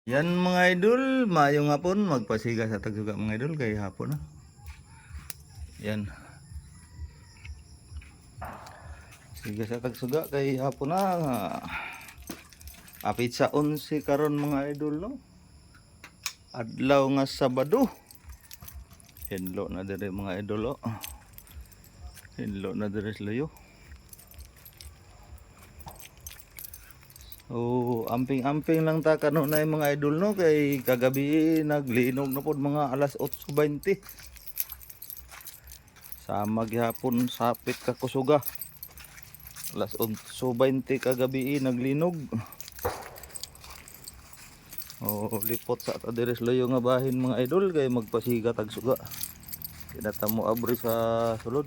Yan mga idol, mayong hapon, magpasiga sa tagsuga mga idol kay hapon na. Yan. Siga sa tagsuga kay hapon na. Apit sa 11 karon mga idol no. Adlaw nga Sabado. Hinlo na dire mga idol oh. Hinlo na dire layo. Oh, amping-amping lang ta kanunay mga idol no kay kagabi naglinog na pod mga alas 8:20. Sa maghapon sapit ka kusuga. Alas 8:20 kagabi naglinog. Oh, lipot sa tadiris loyo nga bahin mga idol kay magpasiga tag suga. Kinata mo abri sa sulod.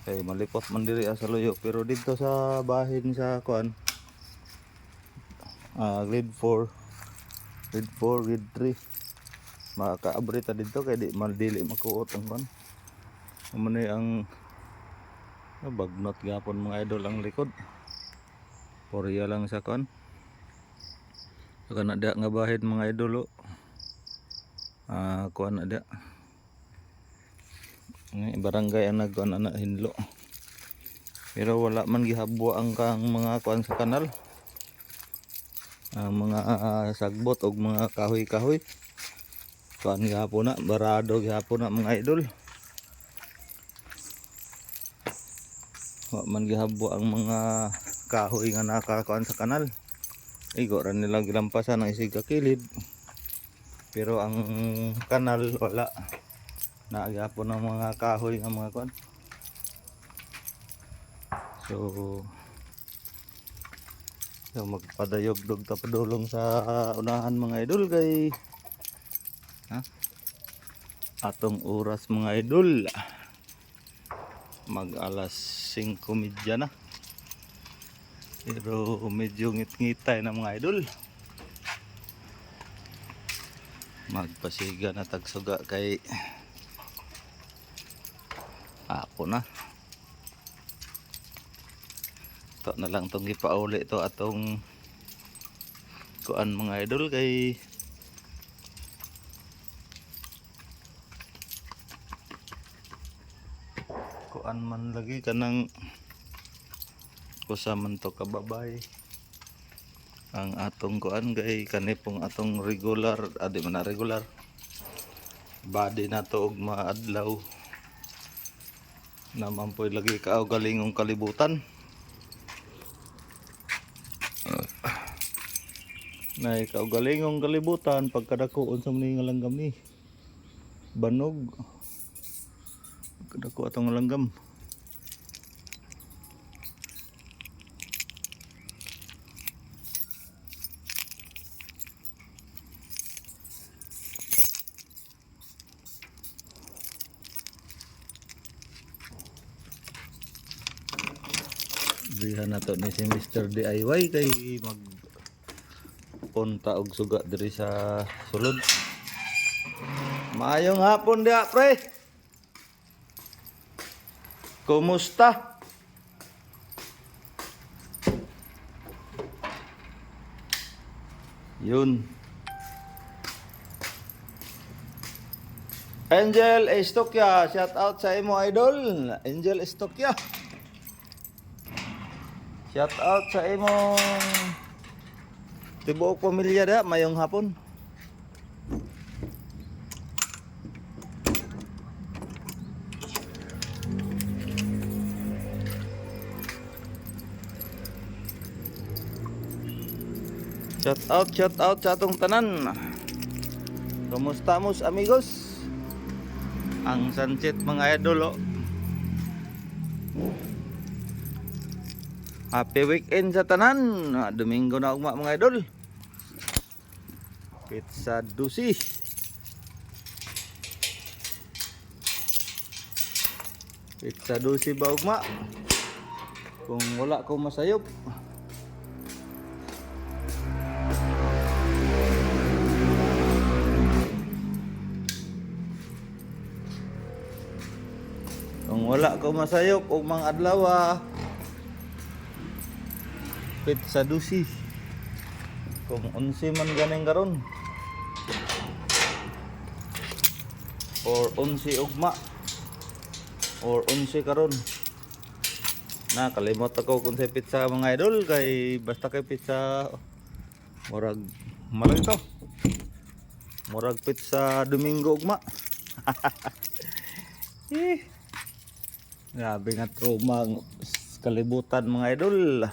Kay malipot man diri sa loyo pero dito sa bahin sa kuan grade 4, grade 3 makaabri ta dito kay di madili makuot ang kuan. Umani ang bagnot gapon mga idol ang likod. Porya lang sa kuan. Saka na da nga bahin mga idol kuan na da. Barangay ang nagkuan na hinlo. Pero wala man gihabwa ang kang mga kuan sa kanal. Mga sagbot og mga kahoy-kahoy. Kuan gihapon na, barado gihapon na mga idol. Wa man gihabwa ang mga kahoy nga nakakuan sa kanal. Igo ra nila gilampasan ng isig kakilid. Pero ang kanal wala. Naagapon ng mga kahoy ng mga kuan. So magpadayog-dog ta padulong sa unahan mga idol kay atong oras mga idol mag alas 5:30 na. Pero medyo ngit-ngitay na mga idol. Magpasiga na tagsuga kay ako na. Ito na lang itong ipauli ito atong kuan mga idol kay kuan man lagi kanang kusa man to kababay ang atong kuan kay kanipong atong regular adi man na regular body na to og maadlaw naman po lagi kao galingong kalibutan. Na ikaw galingong kalibutan pagkadakuon sa mga langgam ni banog pagkadako atong langgam. Bihan na to ni si Mr. DIY kay mag punta og suga diri sa sulod. Maayong hapon dia pre. Kumusta? Yun. Angel Estokya, shout out sa imo idol. Angel Estokya. Shout out sa imong tibuok pamilya da, mayong hapon. Shout out sa atong tanan. Kumusta mos amigos? Ang sunset mga idol Happy weekend sa tanan. Domingo na ugma mga idol. Pizza Dusi. Pizza Dusi ba ugma? Kung wala ko masayop. Kung wala ko masayop og mga adlaw Pizza Dusi. kung 11 man ganing karon or 11 ugma or 11 karon. Kalimot ako kung sa pizza mga idol, kay basta kay pizza murag malaki to. Murag pizza Domingo ugma. Grabe nga trauma kalibutan mga idol.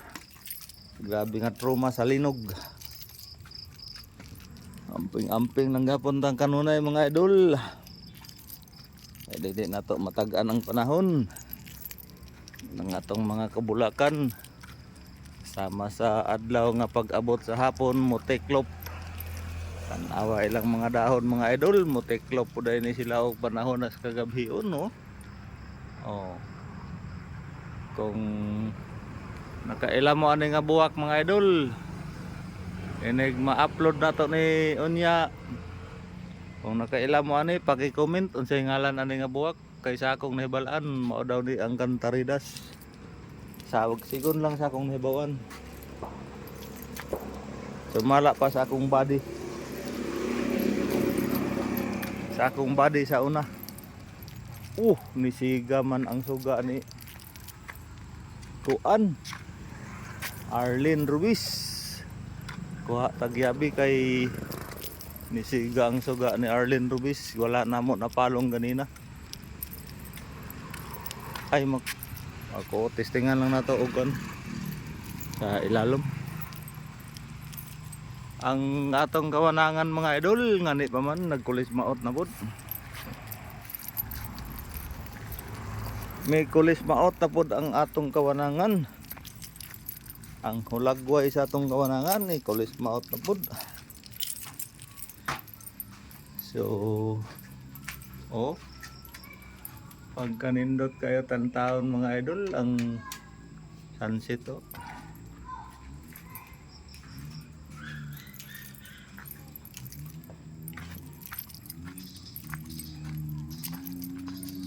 Grabe nga trauma sa linog. Amping-amping nang gapon tang kanunay mga idol. Ay di na to matagaan ang panahon ng atong mga kabulakan. Sama sa adlaw nga pag-abot sa hapon moteklop. Tanawa ilang mga dahon mga idol, moteklop po dahil ni sila og panahon nas kagabhion no. Oh. Kung nakaila mo ani nga buwak mga idol, inig ma-upload na to ni unya. Kung nakaila mo ani, paki-comment unsay ngalan ani nga buwak, kaysa akong nahibalaan mao daw ni ang Cantaridas. Sawag sigon lang sa akong nahibawan. Sumala pa sa akong body. Sa akong body sa una. Nisiga man ang suga ni Kuan Arlene Ruiz. Kuha tagyabi kay nisiga ang suga ni Arlene Ruiz. Wala na mo napalong ganina. Ay ako testingan lang nato og kan sa ilalom. Ang atong kawanangan mga idol ngani pa man nagkulis maot na pud. May kulis maot na pud ang atong kawanangan. Ang hulagway sa atong kawanangan ni kulis maot na pud. So pagkanindot kayo tantawon mga idol ang sunset to.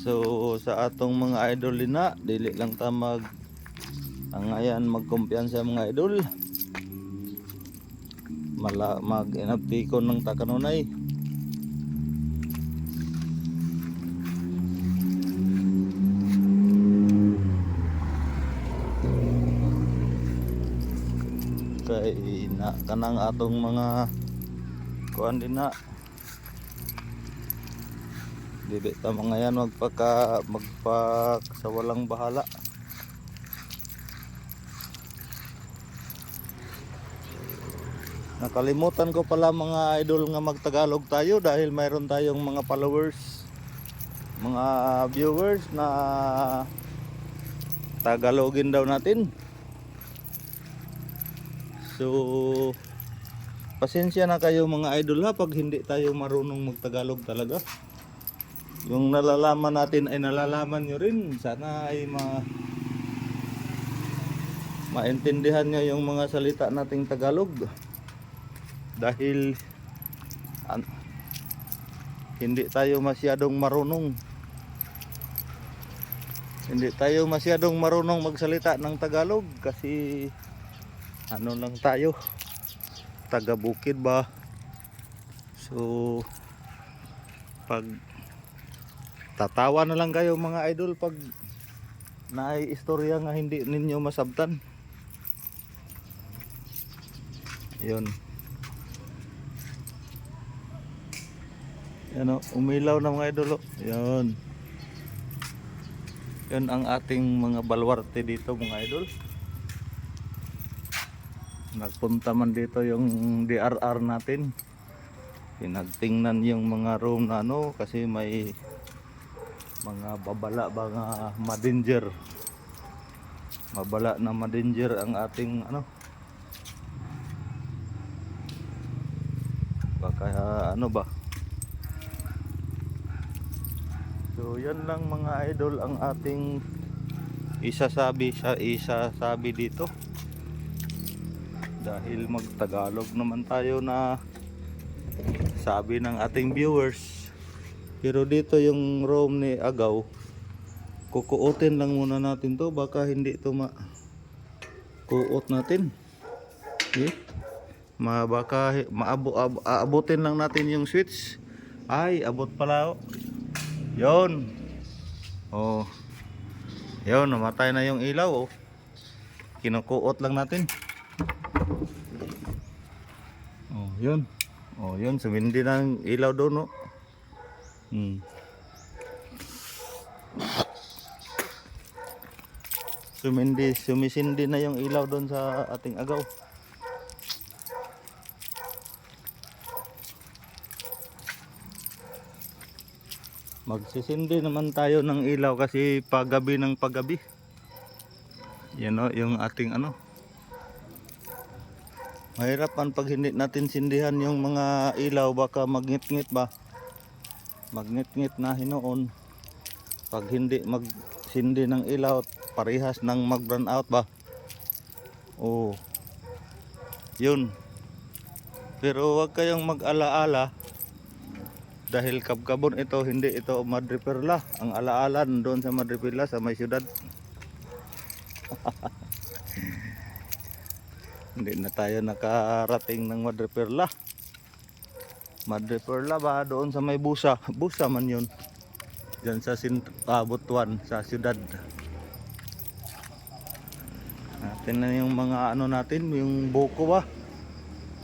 So sa atong mga idol na dili lang ta angayan magkumpiyansa mga idol. Mag-inaptikon ng takanunay. Kay na kanang atong mga kuan din na dili ta mga yan magpak sa walang bahala. Nakalimutan ko pala mga idol nga magtagalog tayo dahil mayroon tayong mga followers, mga viewers na Tagalogin daw natin. So pasensya na kayo mga idol ha pag hindi tayo marunong magtagalog talaga. Yung nalalaman natin ay nalalaman nyo rin. Sana ay maintindihan nyo yung mga salita nating Tagalog. Dahil hindi tayo masyadong marunong. Hindi tayo masyadong marunong magsalita ng Tagalog. Kasi ano lang tayo, taga bukid ba. So pag tatawa na lang kayo mga idol pag nai-istorya nga hindi ninyo masabtan. Yun. Yan o, umilaw na mga idol o. Yun. Yun ang ating mga balwarte dito mga idol. Nagpunta man dito yung DRR natin. Pinagtingnan yung mga room na ano kasi may mga babala mga madanger. Mabala na madanger ang ating ano. Baka ano ba? So yan lang mga idol ang ating isasabi dito. Dahil magtagalog naman tayo na sabi ng ating viewers. Pero dito yung room ni Agaw, kukuotin lang muna natin to, baka hindi to kuot natin. Okay? Aabutin lang natin yung switch. Ay, abot pala. Oh. Yun. Oh. Yun, namatay na yung ilaw. Oh. Kinukuot lang natin. Oh, yun. Oh, yun. Sumindi na ang ilaw doon. Oh. Sumisindi na yung ilaw doon sa ating agaw. Magsisindi naman tayo ng ilaw kasi paggabi ng paggabi. Yan o, yung ating ano. Mahirapan pag hindi natin sindihan yung mga ilaw, baka magnit-ngit ba. Magnit-ngit na hinoon. Pag hindi magsindi ng ilaw, parehas ng mag-burn out ba. Oh. Yun. Pero wag kayong mag-alaala. Dahil kabkabon ito, hindi ito Madre Perla. Ang alaala doon sa Madre Perla sa may syudad. Hindi na tayo nakarating ng Madre Perla. Madre Perla ba doon sa may Busa? Busa man yun. Diyan sa Butuan, sa syudad. Natin na yung mga ano natin, yung buko ba.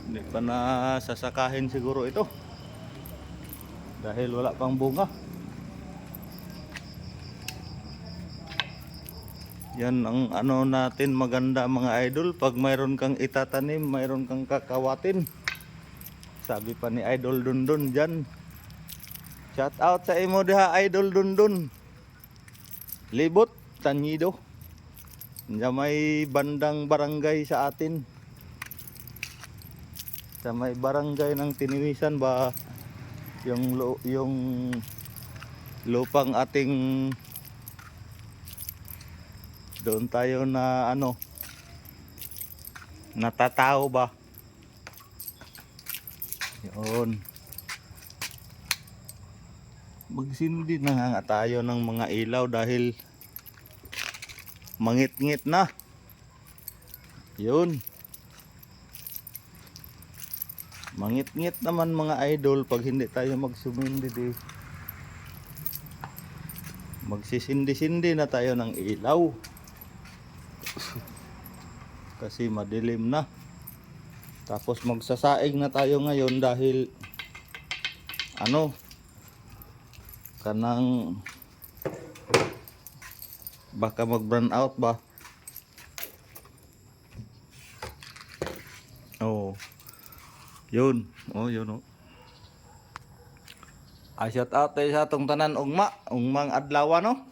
Hindi pa na sasakahin siguro ito. Dahil wala pang bunga. Yan ang ano natin maganda mga idol. Pag mayroon kang itatanim, mayroon kang kakawatin. Sabi pa ni Idol Dundun dyan. Shout out sa imo diha Idol Dundun. Libot, Tanyido. Diyan may bandang barangay sa atin. Sa may barangay ng Tiniwisan ba yung lupang ating doon tayo na ano natatao ba yun. Magsindi na nga tayo ng mga ilaw dahil mangit-ngit na yun. Mangit-ngit naman mga idol pag hindi tayo magsumindi di. Magsisindi-sindi na tayo ng ilaw. Kasi madilim na. Tapos magsasaing na tayo ngayon dahil ano kanang baka mag-burn out ba. Oh. Yun. Oh, yun oh. Shout out tayo sa atong tanan ugmang adlaw no.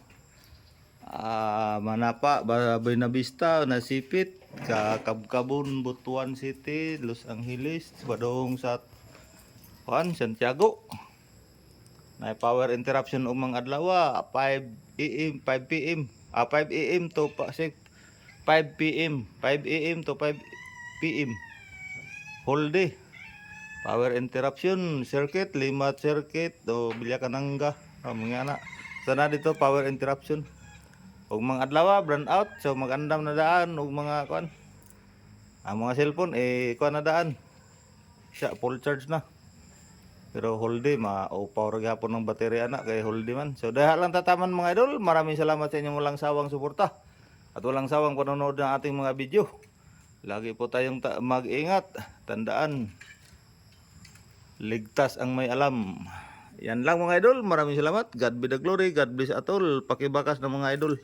Manapa, Buena Vista, Nasipit, sa Kabkabon, Butuan City, Los Angeles, badong sa Santiago. Na power interruption ugmang adlaw 5 AM, 5 PM. 5 AM to 5 PM, 5 AM to 5 PM. Whole day. Power interruption circuit, limat circuit o bilya kanangga. Mga na. Sana dito power interruption. Ug mga adlaw burn out, so magandam na daan ug mga kuan. Ang mga cellphone kuan na daan. Siya full charge na. Pero whole day ma-power gyapon ng baterya na kay whole day man. So dahil lang tataman mga idol, maraming salamat sa inyong walang sawang suporta at walang sawang panonood ng ating mga video. Lagi po tayong mag-ingat. Tandaan, ligtas ang may alam. Yan lang mga idol. Maraming salamat. God be the glory. God bless at all. Pakibakas ng mga idol.